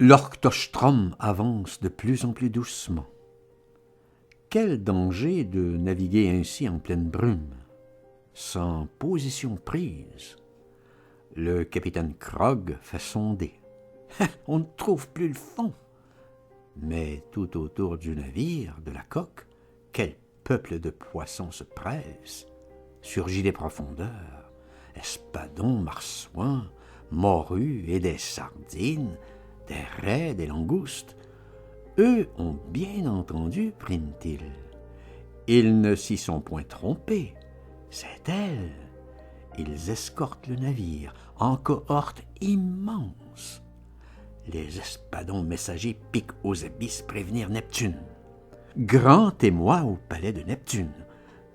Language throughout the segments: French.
L'Orchtostrom avance de plus en plus doucement. Quel danger de naviguer ainsi en pleine brume, sans position prise. Le capitaine Krog fait sonder. On ne trouve plus le fond. Mais tout autour du navire, de la coque, quel peuple de poissons se presse. Surgit des profondeurs, espadons, marsouins, morues et des sardines, des raies, des langoustes. Eux ont bien entendu Printil. Ils ne s'y sont point trompés. C'est elle. Ils escortent le navire en cohorte immense. Les espadons messagers piquent aux abysses prévenir Neptune. Grand témoin au palais de Neptune.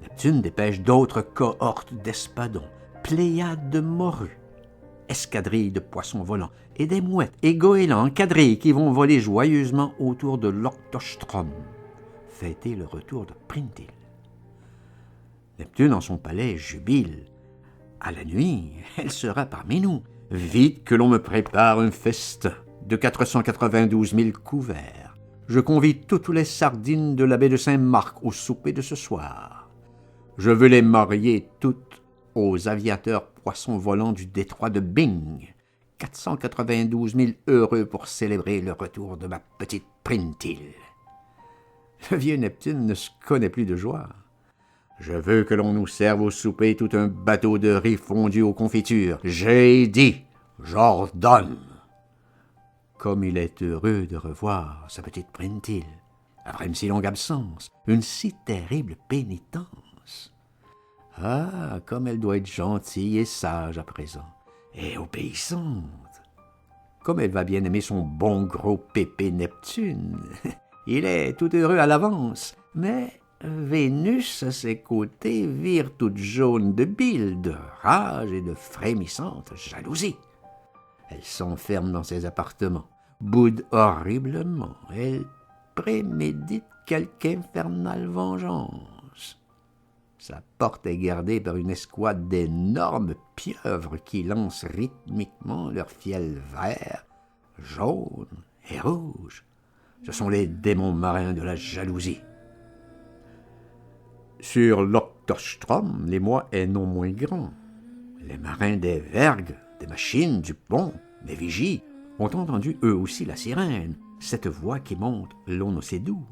Neptune dépêche d'autres cohortes d'espadons, pléiades de morues, escadrilles de poissons volants, et des mouettes et goélands encadrés qui vont voler joyeusement autour de l'Orchtostrom, fêter le retour de Printil. Neptune en son palais jubile. À la nuit, elle sera parmi nous. Vite que l'on me prépare un festin de 492 000 couverts. Je convie toutes les sardines de la baie de Saint-Marc au souper de ce soir. Je veux les marier toutes aux aviateurs poissons volants du détroit de Bing. 492 000 heureux pour célébrer le retour de ma petite Printil. Le vieux Neptune ne se connaît plus de joie. Je veux que l'on nous serve au souper tout un bateau de riz fondu aux confitures. J'ai dit, j'ordonne. Comme il est heureux de revoir sa petite Printil, après une si longue absence, une si terrible pénitence. Ah, comme elle doit être gentille et sage à présent, et obéissante. Comme elle va bien aimer son bon gros pépé Neptune. Il est tout heureux à l'avance, mais Vénus, à ses côtés, vire toute jaune de bile, de rage et de frémissante jalousie. Elle s'enferme dans ses appartements, boude horriblement, elle prémédite quelque infernale vengeance. Sa porte est gardée par une escouade d'énormes pieuvres qui lancent rythmiquement leurs fiels verts, jaunes et rouges. Ce sont les démons marins de la jalousie. Sur l'Orchtostrom, l'émoi est non moins grand. Les marins des vergues, des machines, du pont, des vigies, ont entendu eux aussi la sirène, cette voix qui monte l'Onocédou,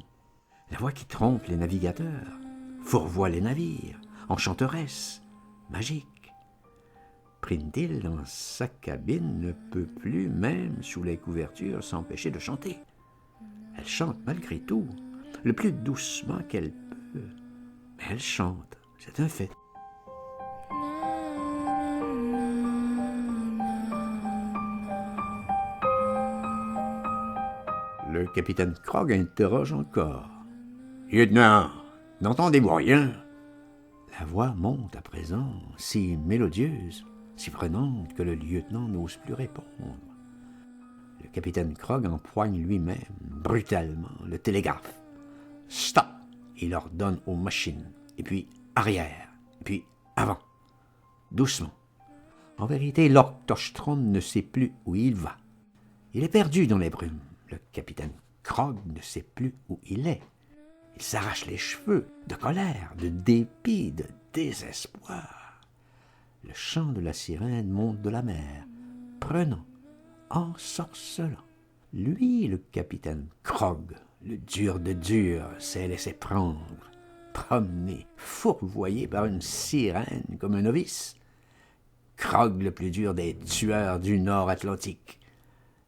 la voix qui trompe les navigateurs, fourvoie les navires, enchanteresse, magique. Printil, dans sa cabine, ne peut plus, même sous les couvertures, s'empêcher de chanter. Elle chante malgré tout, le plus doucement qu'elle peut. Mais elle chante, c'est un fait. Le capitaine Krog interroge encore. « Lieutenant, n'entendez-vous rien ?» La voix monte à présent, si mélodieuse, si prenante que le lieutenant n'ose plus répondre. Le capitaine Krog empoigne lui-même, brutalement, le télégraphe. « Stop !» Il ordonne aux machines, et puis arrière, et puis avant, doucement. En vérité, l'Orchtostrom ne sait plus où il va. Il est perdu dans les brumes. Le capitaine Krog ne sait plus où il est. Il s'arrache les cheveux de colère, de dépit, de désespoir. Le chant de la sirène monte de la mer, prenant, ensorcelant. Lui, le capitaine Krog, le dur de dur, s'est laissé prendre, promené, fourvoyé par une sirène comme un novice. Krog, le plus dur des tueurs du Nord Atlantique,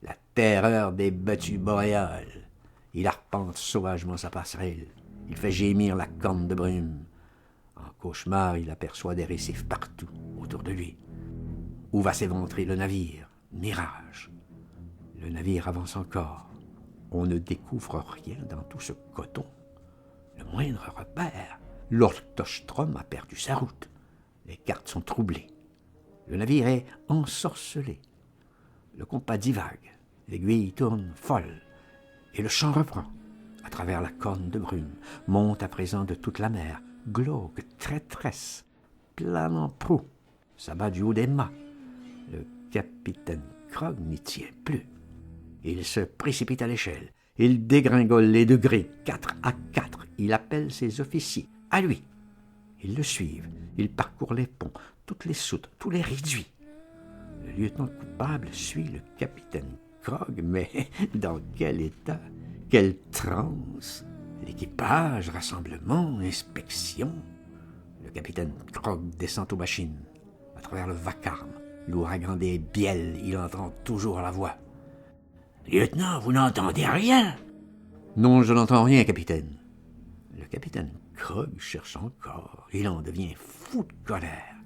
la terreur des battues boréales. Il arpente sauvagement sa passerelle. Il fait gémir la corne de brume. En cauchemar, il aperçoit des récifs partout autour de lui. Où va s'éventrer le navire? Mirage. Le navire avance encore. On ne découvre rien dans tout ce coton. Le moindre repère. L'Orchtostrom a perdu sa route. Les cartes sont troublées. Le navire est ensorcelé. Le compas divague. L'aiguille tourne folle. Et le chant reprend. À travers la corne de brume, monte à présent de toute la mer, glauque, traîtresse, planant proue, s'abat du haut des mâts. Le capitaine Krog n'y tient plus. Il se précipite à l'échelle. Il dégringole les degrés 4 à 4. Il appelle ses officiers. À lui. Ils le suivent. Il parcourt les ponts, toutes les soutes, tous les réduits. Le lieutenant coupable suit le capitaine Krog, mais dans quel état? Quelle transe? L'équipage, rassemblement, inspection. Le capitaine Krog descend aux machines. À travers le vacarme, l'ouragan des bielles, il entend toujours la voix. « Lieutenant, vous n'entendez rien? »« Non, je n'entends rien, capitaine. » Le capitaine Krog cherche encore. Il en devient fou de colère.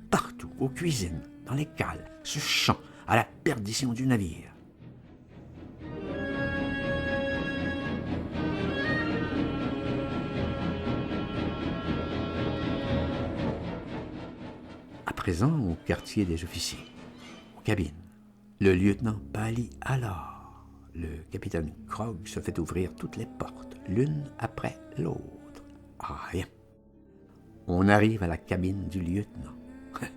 Partout, aux cuisines, dans les cales, ce chant à la perdition du navire. À présent, au quartier des officiers, aux cabines, le lieutenant pâlit alors. Le capitaine Krog se fait ouvrir toutes les portes, l'une après l'autre. Rien. On arrive à la cabine du lieutenant.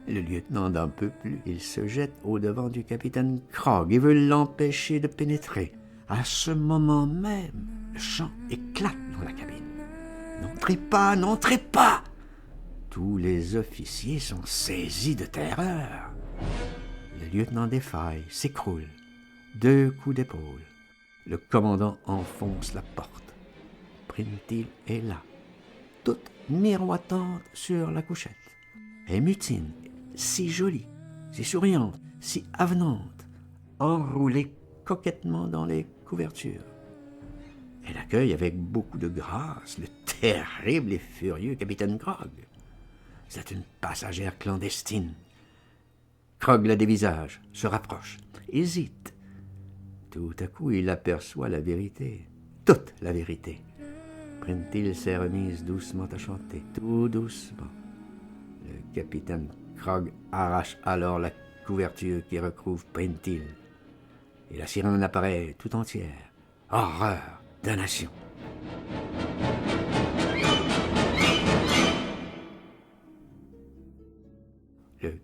Le lieutenant n'en peut plus. Il se jette au-devant du capitaine Krog et veut l'empêcher de pénétrer. À ce moment même, le chant éclate dans la cabine. « N'entrez pas, n'entrez pas !» Tous les officiers sont saisis de terreur. Le lieutenant défaille, s'écroule. 2 coups d'épaule. Le commandant enfonce la porte. Printil est là, toute miroitante sur la couchette. Elle mutine, si jolie, si souriante, si avenante, enroulée coquettement dans les couvertures. Elle accueille avec beaucoup de grâce le terrible et furieux capitaine Krog. C'est une passagère clandestine. Krog la dévisage, se rapproche, hésite. Tout à coup, il aperçoit la vérité, toute la vérité. Printil s'est remise doucement à chanter, tout doucement. Le capitaine Krog arrache alors la couverture qui recouvre Printil. Et la sirène apparaît tout entière. Horreur, damnation. Le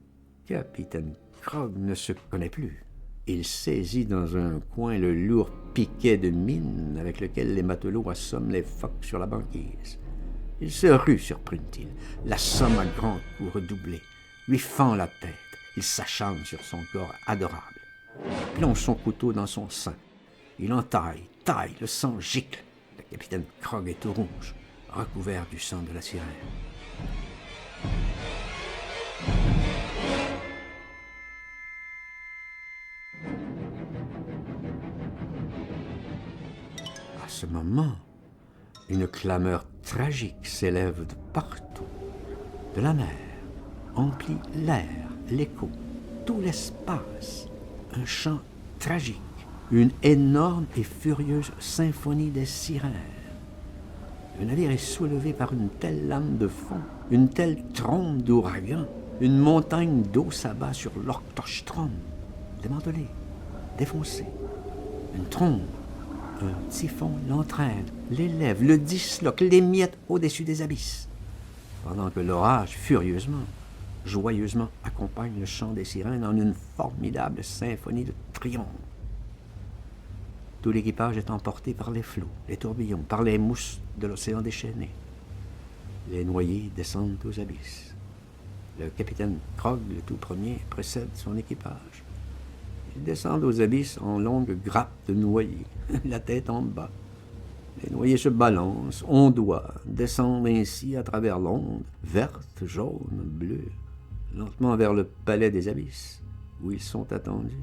capitaine Krog ne se connaît plus. Il saisit dans un coin le lourd piquet de mine avec lequel les matelots assomment les phoques sur la banquise. Il se rue sur Printil, l'assomme à grands coups redoublés, lui fend la tête. Il s'acharne sur son corps adorable. Il plonge son couteau dans son sein. Il entaille, le sang gicle. Le capitaine Krog est tout rouge, recouvert du sang de la sirène. À ce moment, une clameur tragique s'élève de partout. De la mer, emplit l'air, l'écho, tout l'espace. Un chant tragique, une énorme et furieuse symphonie des sirènes. Le navire est soulevé par une telle lame de fond, une telle trombe d'ouragan, une montagne d'eau s'abat sur l'Orktostrom, démantelé, défoncé. Une trombe, un typhon l'entraîne, l'élève, le disloque, l'émiette au-dessus des abysses. Pendant que l'orage, furieusement, joyeusement, accompagne le chant des sirènes en une formidable symphonie de triomphe. Tout l'équipage est emporté par les flots, les tourbillons, par les mousses de l'océan déchaîné. Les noyés descendent aux abysses. Le capitaine Krog, le tout premier, précède son équipage. Ils descendent aux abysses en longues grappes de noyés, la tête en bas. Les noyés se balancent, ondoient, descendent ainsi à travers l'onde, verte, jaune, bleue, lentement vers le palais des abysses, où ils sont attendus.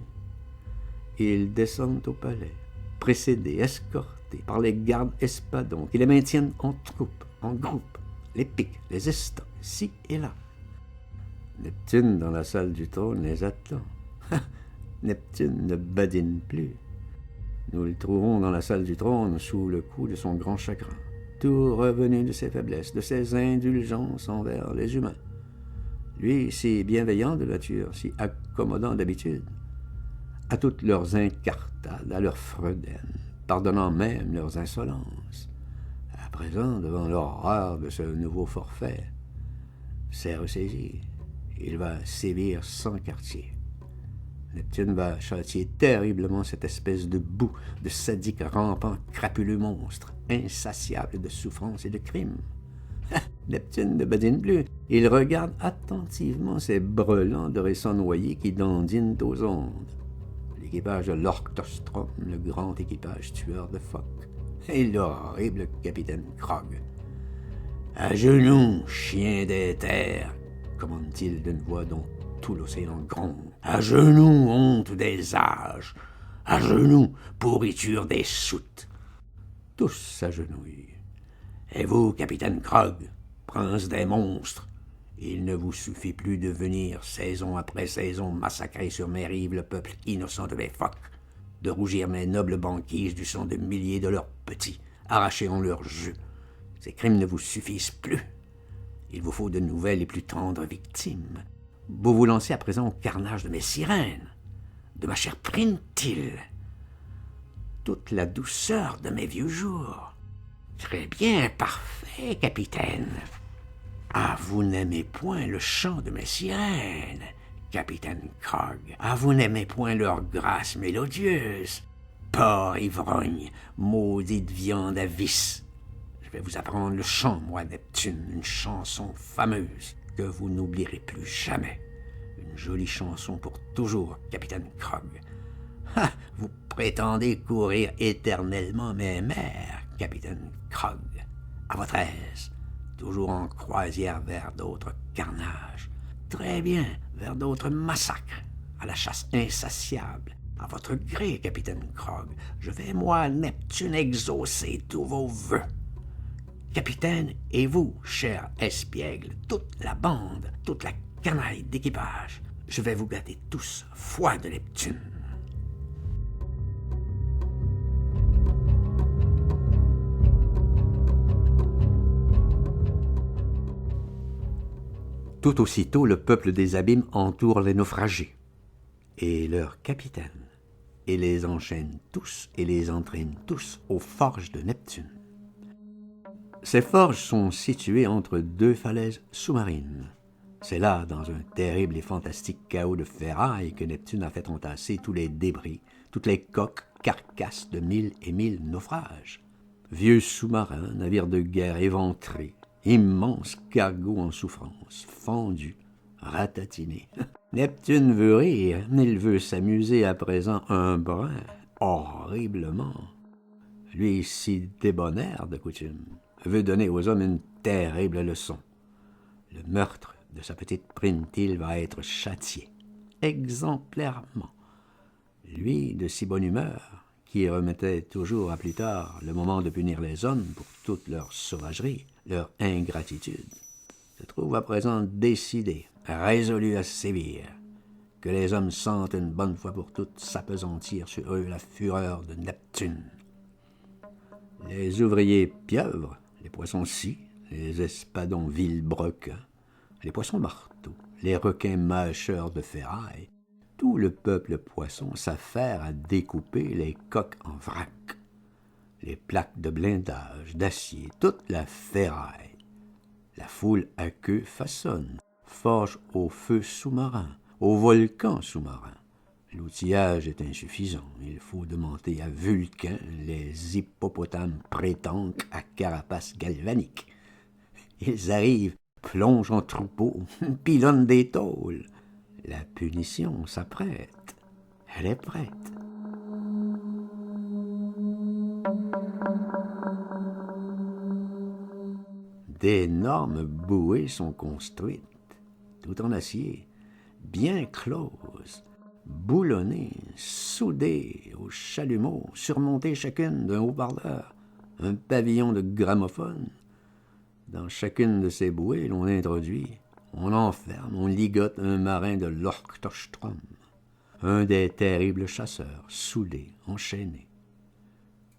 Et ils descendent au palais, précédés, escortés par les gardes espadons qui les maintiennent en troupes, en groupes, les piquent, les estoquent, ci et là. Neptune, dans la salle du trône, les attend. Neptune ne badine plus. Nous le trouvons dans la salle du trône, sous le coup de son grand chagrin, tout revenu de ses faiblesses, de ses indulgences envers les humains. Lui, si bienveillant de nature, si accommodant d'habitude, à toutes leurs incartades, à leurs fredaines, pardonnant même leurs insolences. À présent, devant l'horreur de ce nouveau forfait, s'est ressaisi. Il va sévir sans quartier. Neptune va châtier terriblement cette espèce de boue, de sadique rampant crapuleux monstre, insatiable de souffrance et de crime. Neptune ne badine plus. Il regarde attentivement ces brelans de récents noyés qui dandinent aux ondes. L'équipage de l'Orchtostrom, le grand équipage tueur de phoques, et l'horrible capitaine Krog. « À genoux, chien des terres !» commande-t-il d'une voix dont tout l'océan gronde. « À genoux, honte des âges! À genoux, pourriture des soutes !» Tous s'agenouillent. « Et vous, capitaine Krog, prince des monstres, il ne vous suffit plus de venir, saison après saison, massacrer sur mes rives le peuple innocent de mes phoques, de rougir mes nobles banquises du sang de milliers de leurs petits, arrachés en leurs jeux. Ces crimes ne vous suffisent plus. Il vous faut de nouvelles et plus tendres victimes. Vous vous lancez à présent au carnage de mes sirènes, de ma chère Printil, toute la douceur de mes vieux jours. Très bien, parfait, capitaine. Ah, vous n'aimez point le chant de mes sirènes, capitaine Krog. Ah, vous n'aimez point leur grâce mélodieuse. Porc ivrogne, maudite viande à vis. Je vais vous apprendre le chant, moi, Neptune, une chanson fameuse que vous n'oublierez plus jamais. Une jolie chanson pour toujours, capitaine Krog. Ah, vous prétendez courir éternellement mes mers, capitaine Krog. À votre aise, toujours en croisière vers d'autres carnages. Très bien, vers d'autres massacres, à la chasse insatiable. À votre gré, capitaine Krog, je vais, moi, Neptune, exaucer tous vos vœux. Capitaine, et vous, cher espiègle, toute la bande, toute la canaille d'équipage, je vais vous gâter tous, foi de Neptune. Tout aussitôt, le peuple des abîmes entoure les naufragés et leur capitaine, et les enchaîne tous et les entraîne tous aux forges de Neptune. Ces forges sont situées entre deux falaises sous-marines. C'est là, dans un terrible et fantastique chaos de ferraille, que Neptune a fait entasser tous les débris, toutes les coques, carcasses de mille et mille naufrages. Vieux sous-marins, navires de guerre éventrés, immenses cargos en souffrance, fendus, ratatinés. Neptune veut rire, il veut s'amuser à présent un brin, horriblement. Lui, si débonnaire de coutume, veut donner aux hommes une terrible leçon. Le meurtre de sa petite Printil va être châtié, exemplairement. Lui, de si bonne humeur, qui remettait toujours à plus tard le moment de punir les hommes pour toute leur sauvagerie, leur ingratitude, se trouve à présent décidé, résolu à sévir, que les hommes sentent une bonne fois pour toutes s'appesantir sur eux la fureur de Neptune. Les ouvriers pieuvres, les poissons-scies, les espadons vilebrequins, les poissons marteaux, les requins mâcheurs de ferraille, tout le peuple poisson s'affaire à découper les coques en vrac, les plaques de blindage, d'acier, toute la ferraille. La foule à queue façonne, forge au feu sous-marin, au volcan sous-marin. L'outillage est insuffisant. Il faut demander à Vulcain les hippopotames prétendent à carapace galvanique. Ils arrivent, plongent en troupeau, pilonnent des tôles. La punition s'apprête. Elle est prête. D'énormes bouées sont construites, tout en acier, bien closes, boulonnées, soudées au chalumeau, surmontées chacune d'un haut-parleur, un pavillon de gramophone. Dans chacune de ces bouées, l'on introduit, on enferme, on ligote un marin de l'Orchtostrom, un des terribles chasseurs, soudé, enchaîné.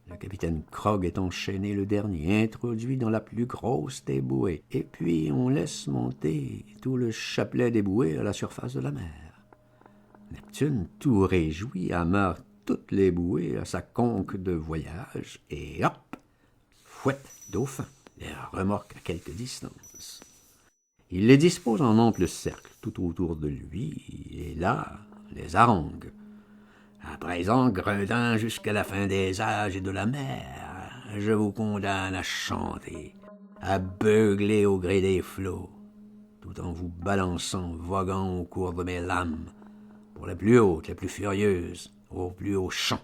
Le capitaine Krog est enchaîné le dernier, introduit dans la plus grosse des bouées, et puis on laisse monter tout le chapelet des bouées à la surface de la mer. Neptune, tout réjoui, amarre toutes les bouées à sa conque de voyage, et hop, fouette dauphin, les remorque à quelque distance. Il les dispose en ample cercle tout autour de lui, et là, les harangues. À présent, gredins jusqu'à la fin des âges et de la mer, je vous condamne à chanter, à beugler au gré des flots, tout en vous balançant, voguant au cours de mes lames, pour les plus hautes, les plus furieuses, au plus haut champ.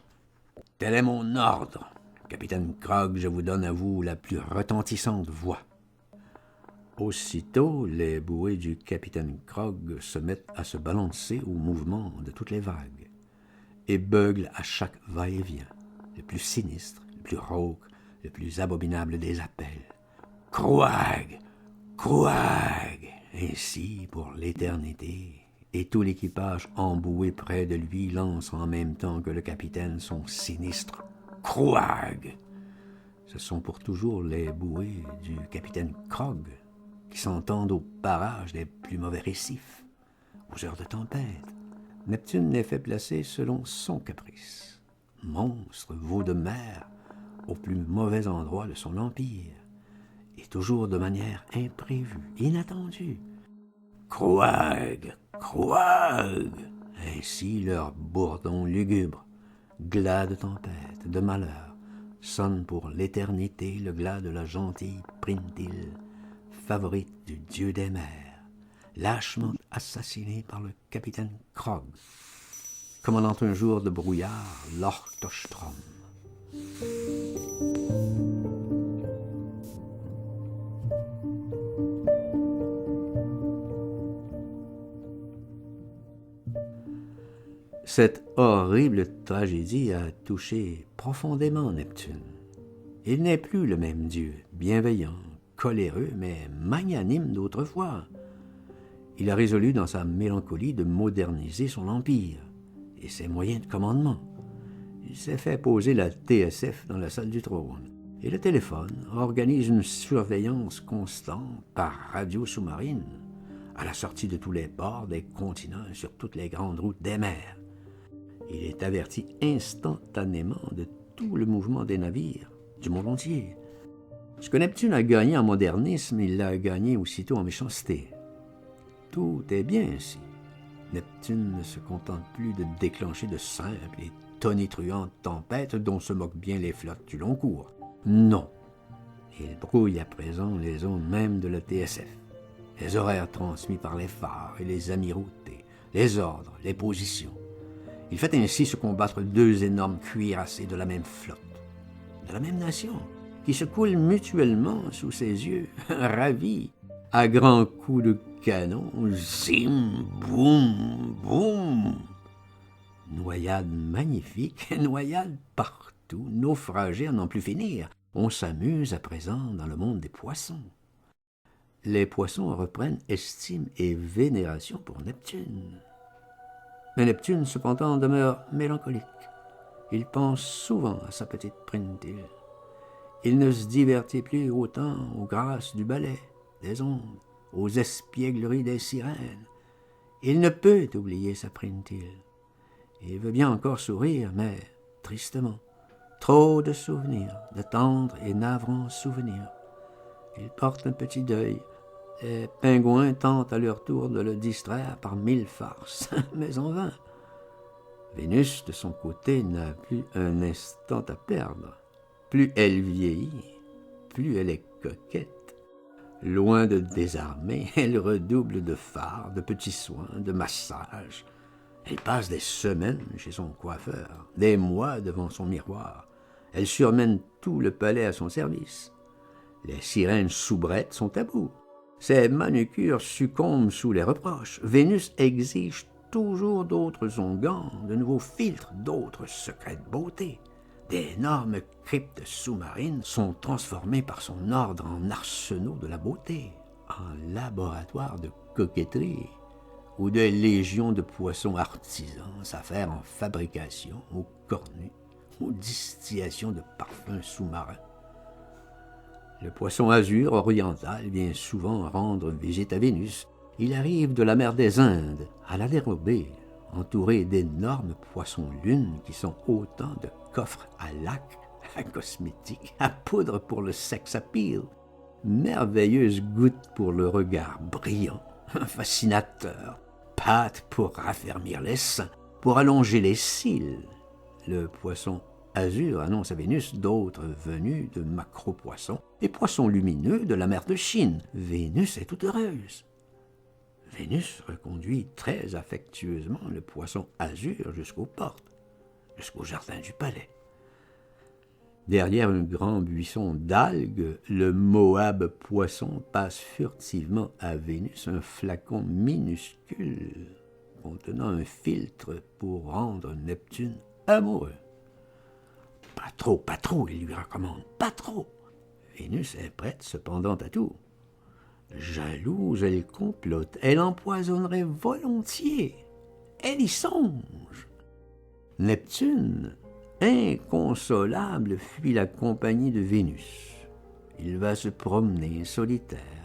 Tel est mon ordre. Capitaine Krog, je vous donne à vous la plus retentissante voix. Aussitôt, les bouées du capitaine Krog se mettent à se balancer au mouvement de toutes les vagues et beuglent à chaque va-et-vient, le plus sinistre, le plus rauque, le plus abominable des appels. Krouag! Krouag! Ainsi pour l'éternité. Et tout l'équipage emboué près de lui lance en même temps que le capitaine son sinistre Krouag! Ce sont pour toujours les bouées du capitaine Krog qui s'entendent aux parages des plus mauvais récifs, aux heures de tempête. Neptune les fait placer selon son caprice. Monstre, veau de mer, au plus mauvais endroit de son empire, et toujours de manière imprévue, inattendue. Krouag! Krouag! Ainsi leur bourdon lugubre, glas de tempête, de malheur, sonne pour l'éternité le glas de la gentille Printil, favorite du dieu des mers, lâchement assassinée par le capitaine Krog, commandant un jour de brouillard l'Ortostrom. Cette horrible tragédie a touché profondément Neptune. Il n'est plus le même dieu, bienveillant, coléreux, mais magnanime d'autrefois. Il a résolu dans sa mélancolie de moderniser son empire et ses moyens de commandement. Il s'est fait poser la TSF dans la salle du trône. Et le téléphone organise une surveillance constante par radio sous-marine à la sortie de tous les ports des continents et sur toutes les grandes routes des mers. Il est averti instantanément de tout le mouvement des navires du monde entier. Ce que Neptune a gagné en modernisme, il l'a gagné aussitôt en méchanceté. Tout est bien ainsi. Neptune ne se contente plus de déclencher de simples et tonitruantes tempêtes dont se moquent bien les flottes du long cours. Non. Il brouille à présent les ondes même de la TSF, les horaires transmis par les phares et les amirautés, les ordres, les positions. Il fait ainsi se combattre deux énormes cuirassés de la même flotte, de la même nation, qui se coulent mutuellement sous ses yeux, ravis, à grands coups de canon, zim, boum, boum. Noyade magnifique, noyade partout, naufragés à n'en plus finir. On s'amuse à présent dans le monde des poissons. Les poissons reprennent estime et vénération pour Neptune. Mais Neptune, cependant, demeure mélancolique. Il pense souvent à sa petite Printil. Il ne se divertit plus autant aux grâces du ballet, des ondes, aux espiègleries des sirènes. Il ne peut oublier sa Printil. Il veut bien encore sourire, mais tristement. Trop de souvenirs, de tendres et navrants souvenirs. Il porte un petit deuil. Les pingouins tentent à leur tour de le distraire par 1000 farces, mais en vain. Vénus, de son côté, n'a plus un instant à perdre. Plus elle vieillit, plus elle est coquette. Loin de désarmer, elle redouble de fards, de petits soins, de massages. Elle passe des semaines chez son coiffeur, des mois devant son miroir. Elle surmène tout le palais à son service. Les sirènes soubrettes sont à bout. Ses manucures succombent sous les reproches. Vénus exige toujours d'autres onguents, de nouveaux filtres, d'autres secrets de beauté. D'énormes cryptes sous-marines sont transformées par son ordre en arsenaux de la beauté, en laboratoires de coquetterie, ou de légions de poissons artisans s'affairent en fabrication, aux cornues, aux distillations de parfums sous-marins. Le poisson azur oriental vient souvent rendre visite à Vénus. Il arrive de la mer des Indes à la dérobée, entouré d'énormes poissons-lunes qui sont autant de coffres à lac, à cosmétiques, à poudre pour le sex appeal, merveilleuses gouttes pour le regard brillant, fascinateur, pâtes pour raffermir les seins, pour allonger les cils. Le poisson azur annonce à Vénus d'autres venus de macro-poissons et poissons lumineux de la mer de Chine. Vénus est toute heureuse. Vénus reconduit très affectueusement le poisson azur jusqu'aux portes, jusqu'au jardin du palais. Derrière un grand buisson d'algues, le Moab poisson passe furtivement à Vénus un flacon minuscule contenant un filtre pour rendre Neptune amoureux. Pas trop, il lui recommande, pas trop. Vénus est prête cependant à tout. Jalouse, elle complote, elle empoisonnerait volontiers. Elle y songe. Neptune, inconsolable, fuit la compagnie de Vénus. Il va se promener solitaire.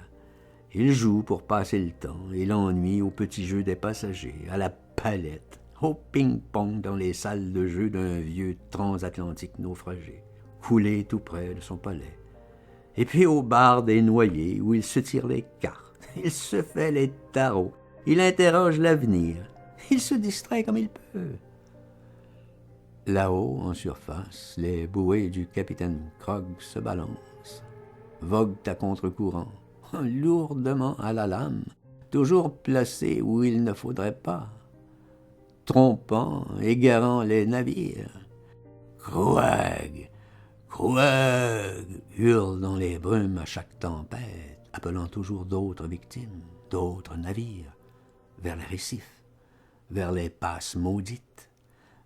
Il joue pour passer le temps et l'ennui aux petits jeux des passagers, à la palette, au ping-pong dans les salles de jeu d'un vieux transatlantique naufragé, coulé tout près de son palais. Et puis au bar des noyés où il se tire les cartes, il se fait les tarots, il interroge l'avenir, il se distrait comme il peut. Là-haut, en surface, les bouées du capitaine Krog se balancent, voguent à contre-courant, lourdement à la lame, toujours placées où il ne faudrait pas, trompant, égarant les navires. Krouag, Krouag, hurle dans les brumes à chaque tempête, appelant toujours d'autres victimes, d'autres navires, vers les récifs, vers les passes maudites,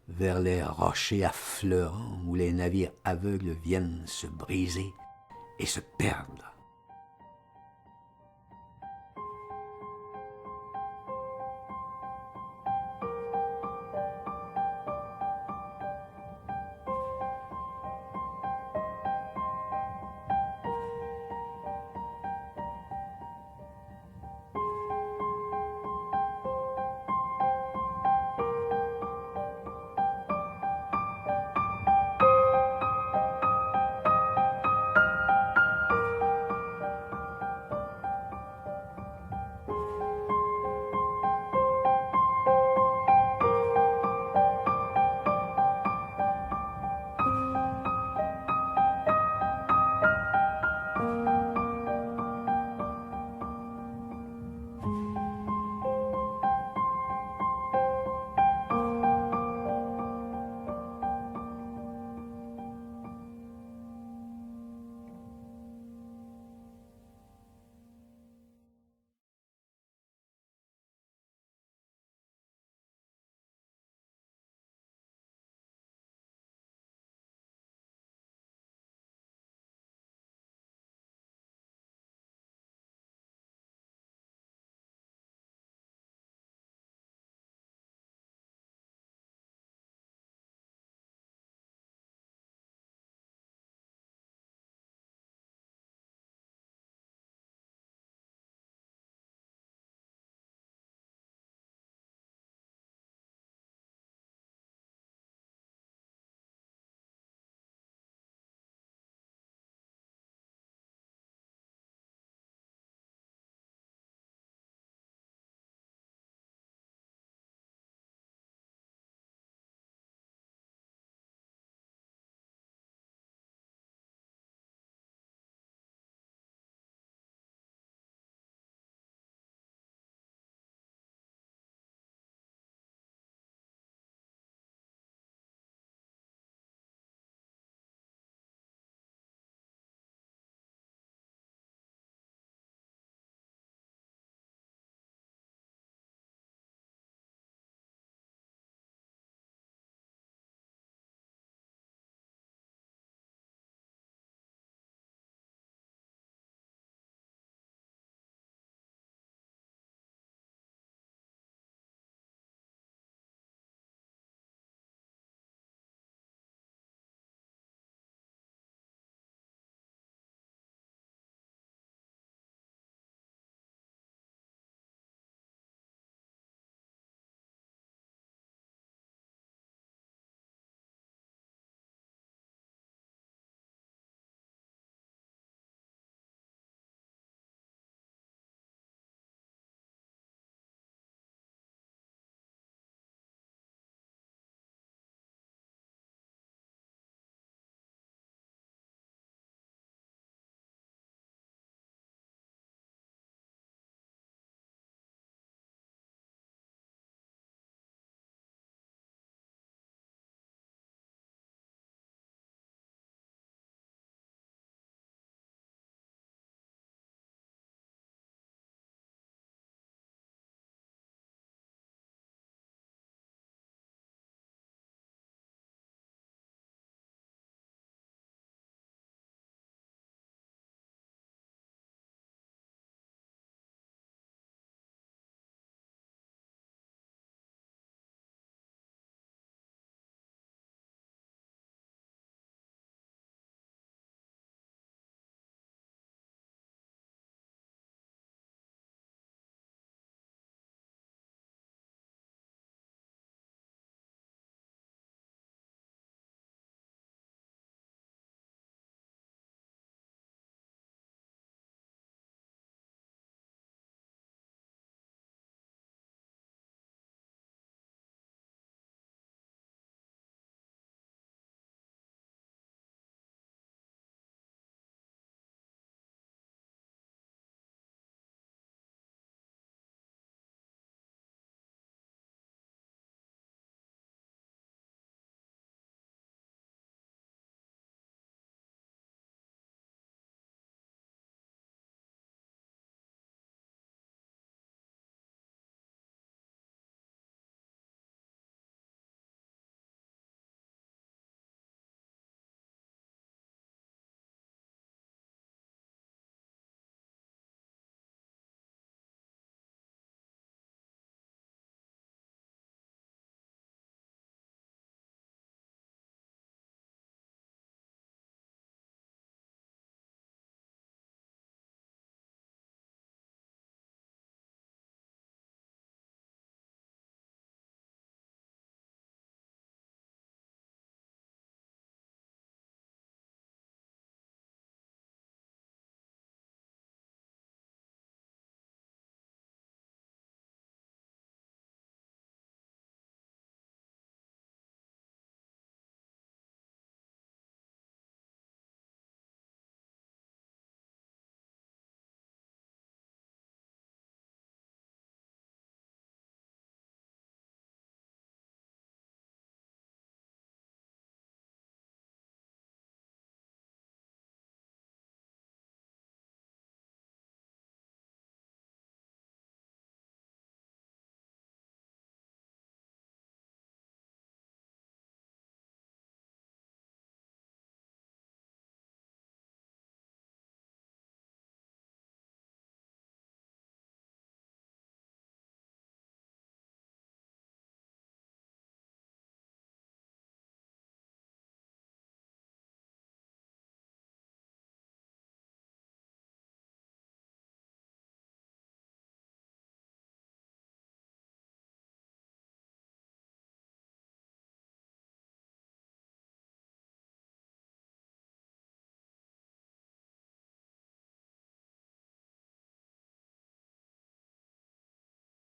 vers les rochers affleurants où les navires aveugles viennent se briser et se perdre